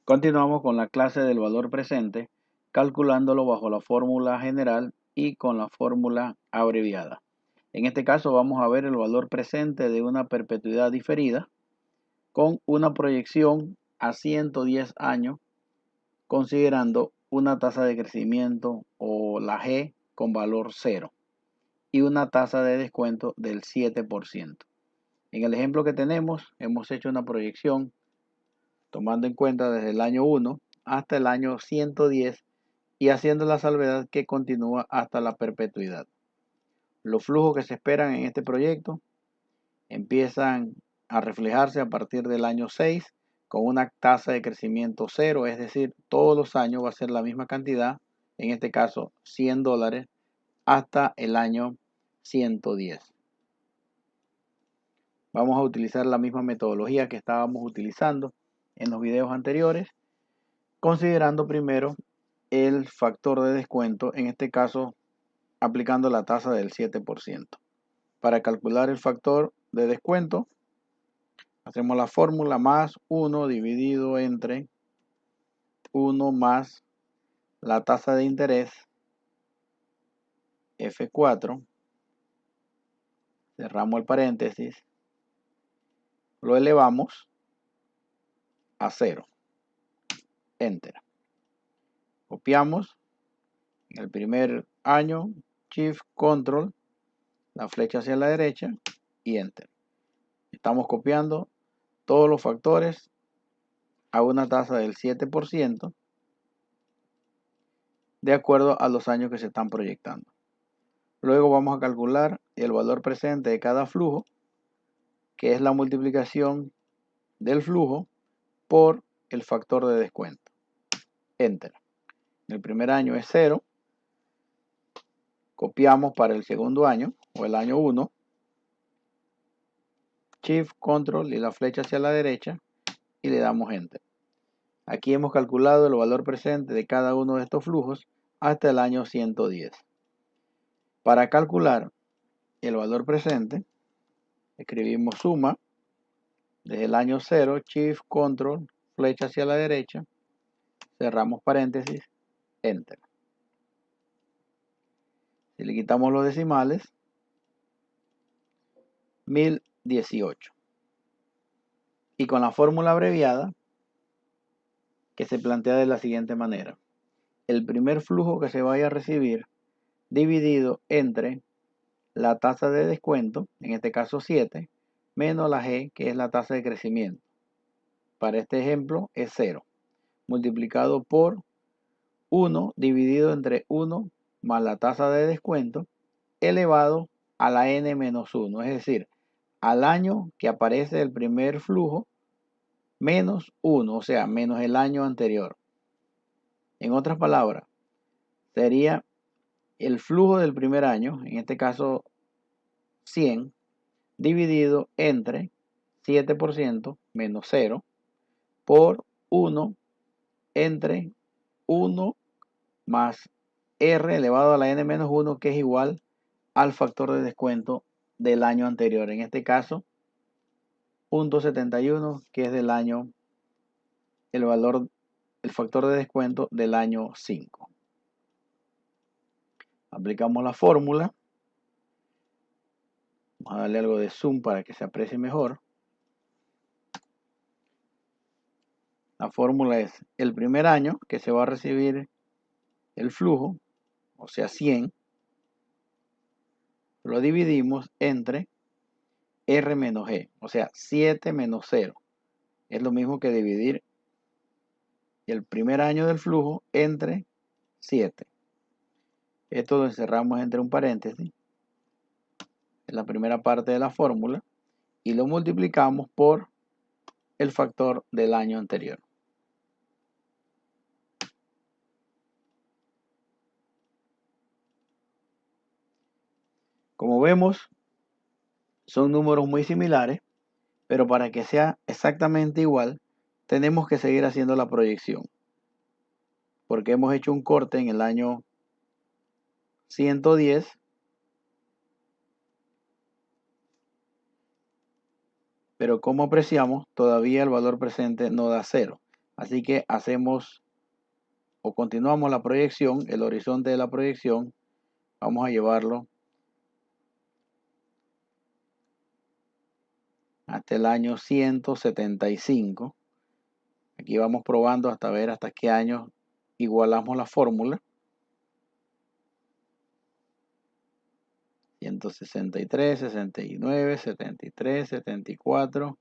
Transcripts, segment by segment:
Continuamos con la clase del valor presente, calculándolo bajo la fórmula general y con la fórmula abreviada. En este caso vamos a ver el valor presente de una perpetuidad diferida con una proyección a 110 años, considerando una tasa de crecimiento o la G con valor 0 y una tasa de descuento del 7%. En el ejemplo que tenemos, hemos hecho una proyección tomando en cuenta desde el año 1 hasta el año 110 y haciendo la salvedad que continúa hasta la perpetuidad. Los flujos que se esperan en este proyecto empiezan a reflejarse a partir del año 6 con una tasa de crecimiento cero, es decir, todos los años va a ser la misma cantidad, en este caso $100, hasta el año 110. Vamos a utilizar la misma metodología que estábamos utilizando en los videos anteriores, considerando primero el factor de descuento, en este caso aplicando la tasa del 7%. Para calcular el factor de descuento, hacemos la fórmula más 1 dividido entre 1 más la tasa de interés F4, cerramos el paréntesis, lo elevamos a 0, enter. Copiamos en el primer año, Shift Control, la flecha hacia la derecha y enter. Estamos copiando todos los factores a una tasa del 7% de acuerdo a los años que se están proyectando. Luego vamos a calcular el valor presente de cada flujo, que es la multiplicación del flujo por el factor de descuento. Enter. En el primer año es 0. Copiamos para el segundo año o el año 1. Shift, Control y la flecha hacia la derecha y le damos Enter. Aquí hemos calculado el valor presente de cada uno de estos flujos hasta el año 110. Para calcular el valor presente, escribimos suma desde el año 0, Shift, Control, flecha hacia la derecha, cerramos paréntesis, Enter. Si le quitamos los decimales, 1018. Y con la fórmula abreviada, que se plantea de la siguiente manera. El primer flujo que se vaya a recibir dividido entre la tasa de descuento, en este caso 7, menos la G, que es la tasa de crecimiento. Para este ejemplo es 0, multiplicado por 1 dividido entre 1 más la tasa de descuento, elevado a la n menos 1, es decir, al año que aparece el primer flujo, menos 1, o sea, menos el año anterior. En otras palabras, sería el flujo del primer año, en este caso 100, dividido entre 7% menos 0 por 1 entre 1 más R elevado a la n menos 1, que es igual al factor de descuento del año anterior. En este caso, 0.71, que es del año, el factor de descuento del año 5. Aplicamos la fórmula. Vamos a darle algo de zoom para que se aprecie mejor. La fórmula es el primer año que se va a recibir el flujo, o sea 100, lo dividimos entre R menos G, o sea 7 menos 0. Es lo mismo que dividir el primer año del flujo entre 7. Esto lo encerramos entre un paréntesis en la primera parte de la fórmula y lo multiplicamos por el factor del año anterior. Como vemos, son números muy similares, pero para que sea exactamente igual, tenemos que seguir haciendo la proyección, porque hemos hecho un corte en el año 110, pero como apreciamos, todavía el valor presente no da 0. Así que hacemos o continuamos la proyección, el horizonte de la proyección, vamos a llevarlo hasta el año 175. Aquí vamos probando hasta ver hasta qué año igualamos la fórmula. 163, 69, 73, 74,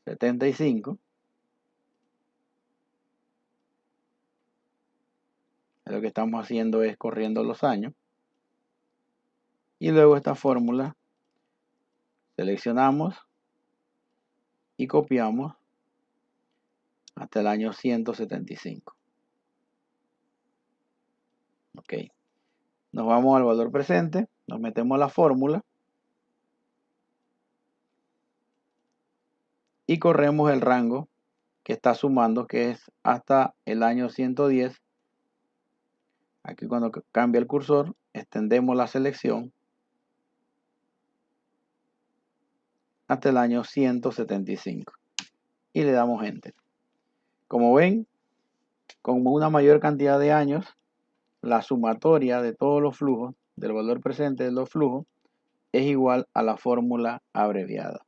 75. Lo que estamos haciendo es corriendo los años. Y luego esta fórmula seleccionamos y copiamos hasta el año 175. Ok. Nos vamos al valor presente, nos metemos la fórmula y corremos el rango que está sumando, que es hasta el año 110. Aquí cuando cambia el cursor, extendemos la selección hasta el año 175 y le damos Enter. Como ven, con una mayor cantidad de años, la sumatoria de todos los flujos, del valor presente de los flujos, es igual a la fórmula abreviada.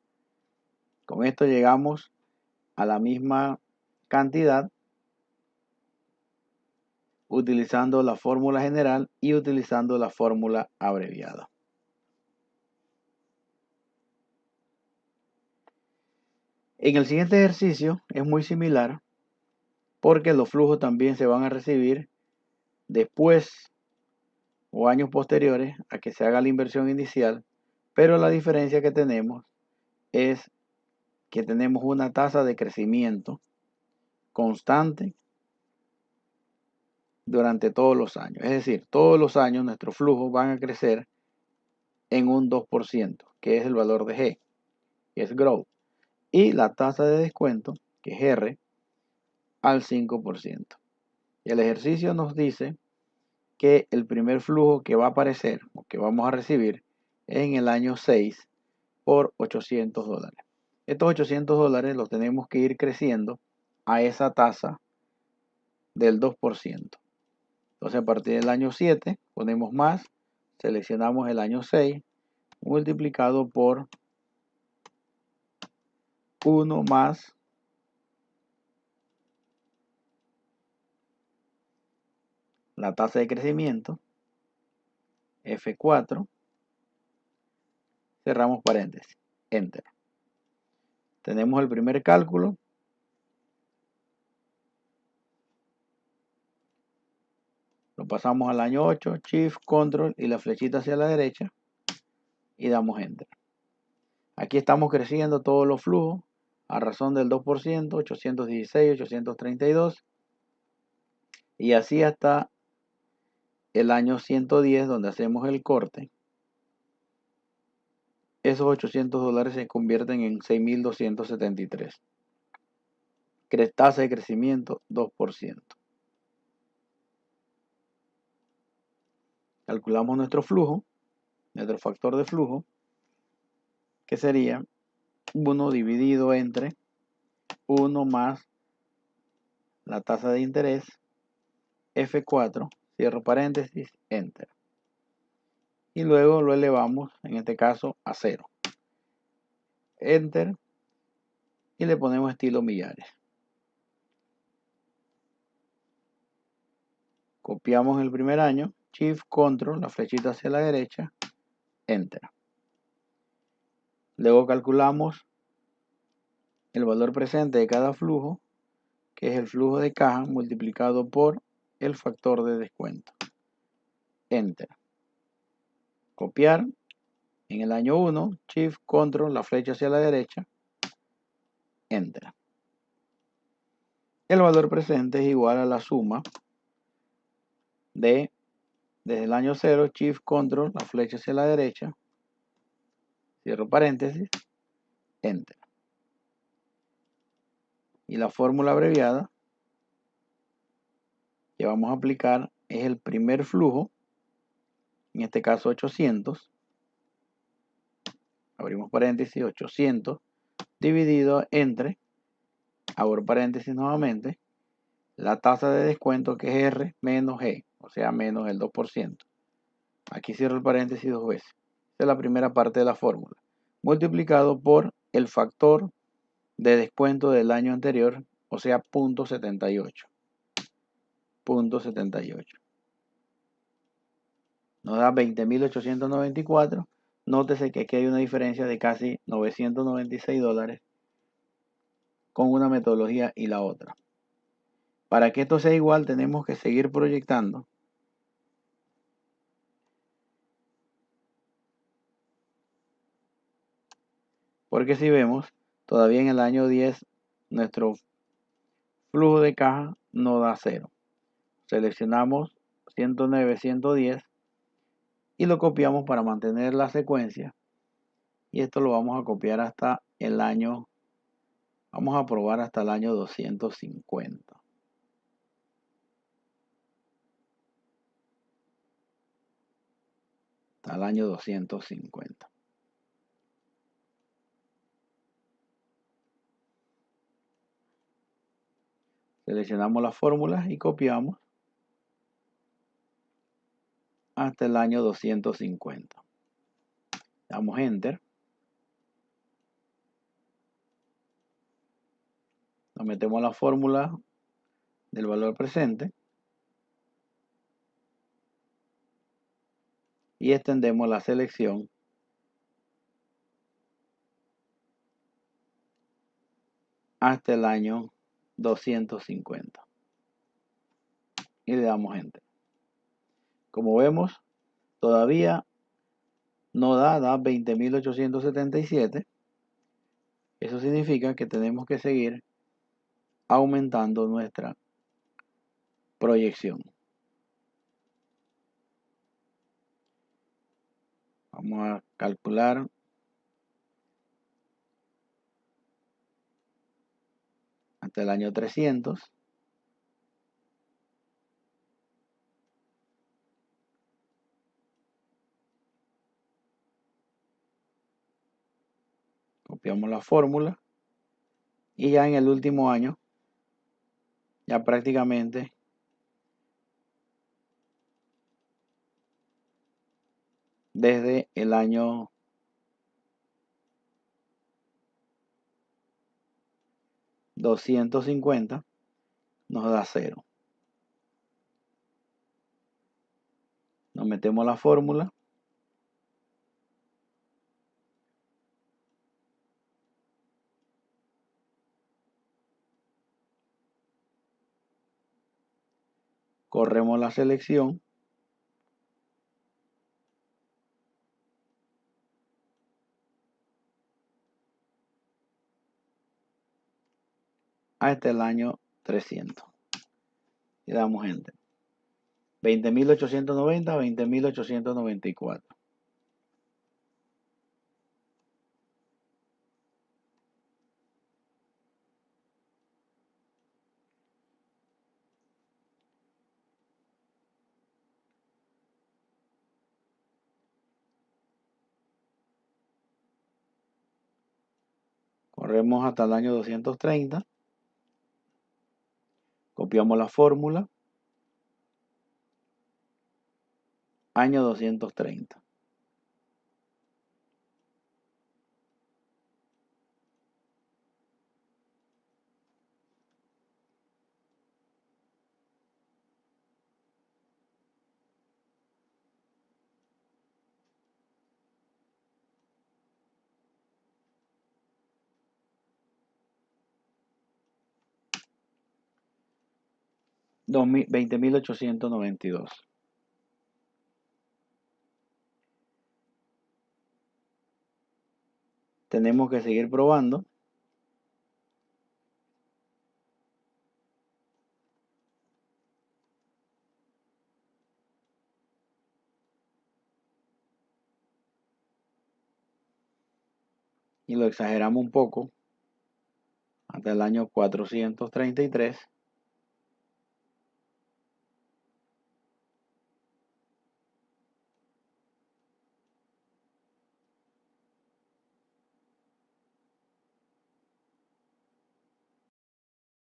Con esto llegamos a la misma cantidad utilizando la fórmula general y utilizando la fórmula abreviada. En el siguiente ejercicio es muy similar porque los flujos también se van a recibir después o años posteriores a que se haga la inversión inicial, pero la diferencia que tenemos es que tenemos una tasa de crecimiento constante durante todos los años. Es decir, todos los años nuestros flujos van a crecer en un 2%, que es el valor de G, que es growth. Y la tasa de descuento, que es R, al 5%. Y el ejercicio nos dice que el primer flujo que va a aparecer o que vamos a recibir en el año 6 por $800. Estos $800 los tenemos que ir creciendo a esa tasa del 2%. Entonces a partir del año 7 ponemos más, seleccionamos el año 6 multiplicado por 1 más la tasa de crecimiento, F4, cerramos paréntesis, Enter. Tenemos el primer cálculo. Lo pasamos al año 8, Shift, Control y la flechita hacia la derecha y damos Enter. Aquí estamos creciendo todos los flujos a razón del 2%, 816, 832 y así hasta el año 110 donde hacemos el corte. Esos $800 se convierten en 6.273. Tasa de crecimiento 2%. Calculamos nuestro flujo, nuestro factor de flujo, que sería 1 dividido entre 1 más la tasa de interés, F4, cierro paréntesis, Enter. Y luego lo elevamos, en este caso, a 0. Enter. Y le ponemos estilo millares. Copiamos el primer año, Shift, Control, la flechita hacia la derecha, Enter. Luego calculamos el valor presente de cada flujo, que es el flujo de caja multiplicado por el factor de descuento. Enter. Copiar. En el año 1, Shift, Control, la flecha hacia la derecha, Enter. El valor presente es igual a la suma de, desde el año 0, Shift, Control, la flecha hacia la derecha, cierro paréntesis, Enter. Y la fórmula abreviada que vamos a aplicar es el primer flujo, en este caso 800, abrimos paréntesis, 800 dividido entre abro paréntesis nuevamente, la tasa de descuento que es R menos G, o sea, menos el 2%. Aquí cierro el paréntesis dos veces. Esta es la primera parte de la fórmula. Multiplicado por el factor de descuento del año anterior, o sea, 0.78. 0.78. Nos da 20.894. Nótese que aquí hay una diferencia de casi $996 con una metodología y la otra. Para que esto sea igual, tenemos que seguir proyectando. Porque si vemos, todavía en el año 10, nuestro flujo de caja no da 0. Seleccionamos 109, 110 y lo copiamos para mantener la secuencia. Y esto lo vamos a copiar hasta el año, vamos a probar hasta el año 250. Hasta el año 250. Seleccionamos las fórmulas y copiamos hasta el año 250. Damos Enter. Nos metemos la fórmula del valor presente y extendemos la selección hasta el año 250 y le damos Enter. Como vemos, todavía no da 20.877. Eso significa que tenemos que seguir aumentando nuestra proyección. Vamos a calcular hasta el año 300. Copiamos la fórmula y ya en el último año, ya prácticamente desde el año 250 nos da 0. Nos metemos la fórmula corremos la selección hasta el año 300 y damos Enter. 20.890, 20.894. Corremos hasta el año 230. Copiamos la fórmula. Año 230. $20.892. Tenemos que seguir probando. Y lo exageramos un poco hasta el año 433.